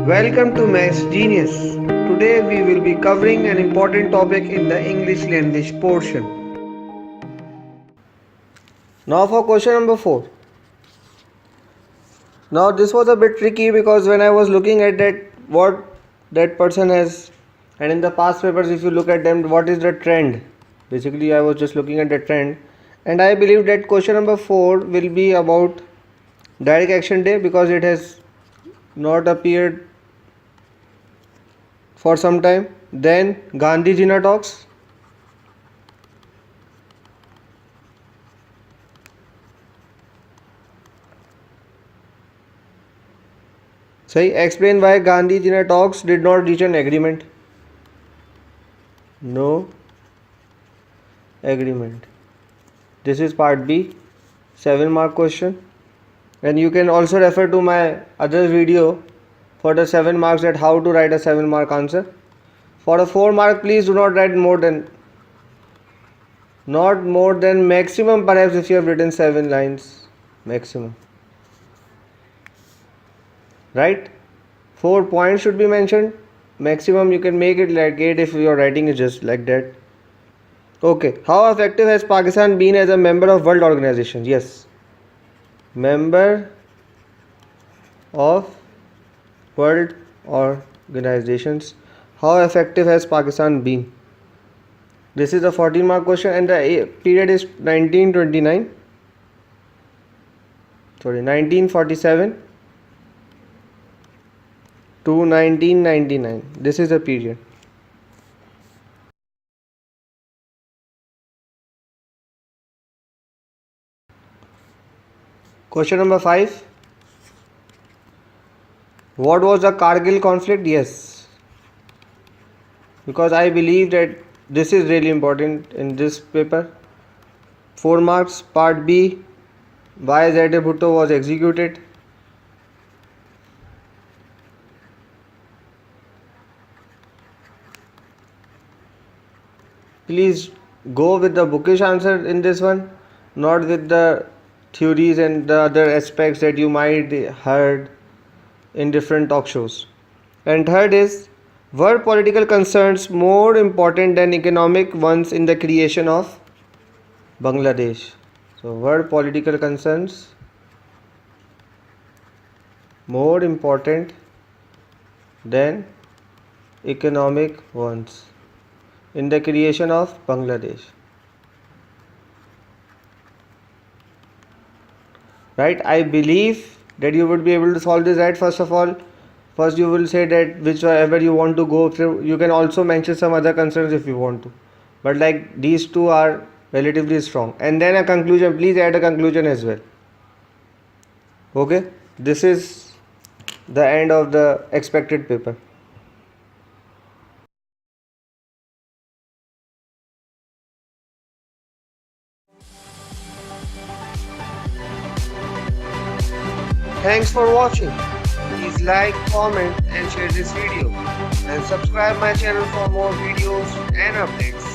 Welcome to Maths Genius. Today we will be covering an important topic in the English language portion. Now for question number 4. Now this was a bit tricky because when I was looking at what that person has, and in the past papers if you look at them, what is the trend? Basically I was just looking at the trend, and I believe that question number 4 will be about Direct Action Day because it has not appeared for some time. Then Gandhi Jina talks. Say, explain why Gandhi Jina talks did not reach an agreement. No agreement. This is part B, 7-mark question. And you can also refer to my other video for the 7 marks that how to write a 7-mark answer. For a 4-mark, please do not write not more than maximum, perhaps if you have written 7 lines maximum. Right? 4 points should be mentioned. Maximum you can make it like 8 if your writing is just like that. Okay. How effective has Pakistan been as a member of world organizations? Yes. Member of world organizations. How effective has Pakistan been? This is a 14-mark question and the period is 1947 to 1999. This is the period. Question number 5. What was the Kargil conflict? Yes. Because I believe that this is really important in this paper. 4 marks. Part B. Why Z.A. Bhutto was executed. Please go with the bookish answer in this one, not with the theories and the other aspects that you might heard in different talk shows. And third is, were political concerns more important than economic ones in the creation of Bangladesh? So were political concerns more important than economic ones in the creation of Bangladesh? Right, I believe that you would be able to solve this. Right, first of all, first you will say that whichever you want to go through. You can also mention some other concerns if you want to, but like these two are relatively strong. And then a conclusion, please add a conclusion as well. Okay, this is the end of the expected paper. Thanks for watching. Please like, comment and share this video, and subscribe my channel for more videos and updates.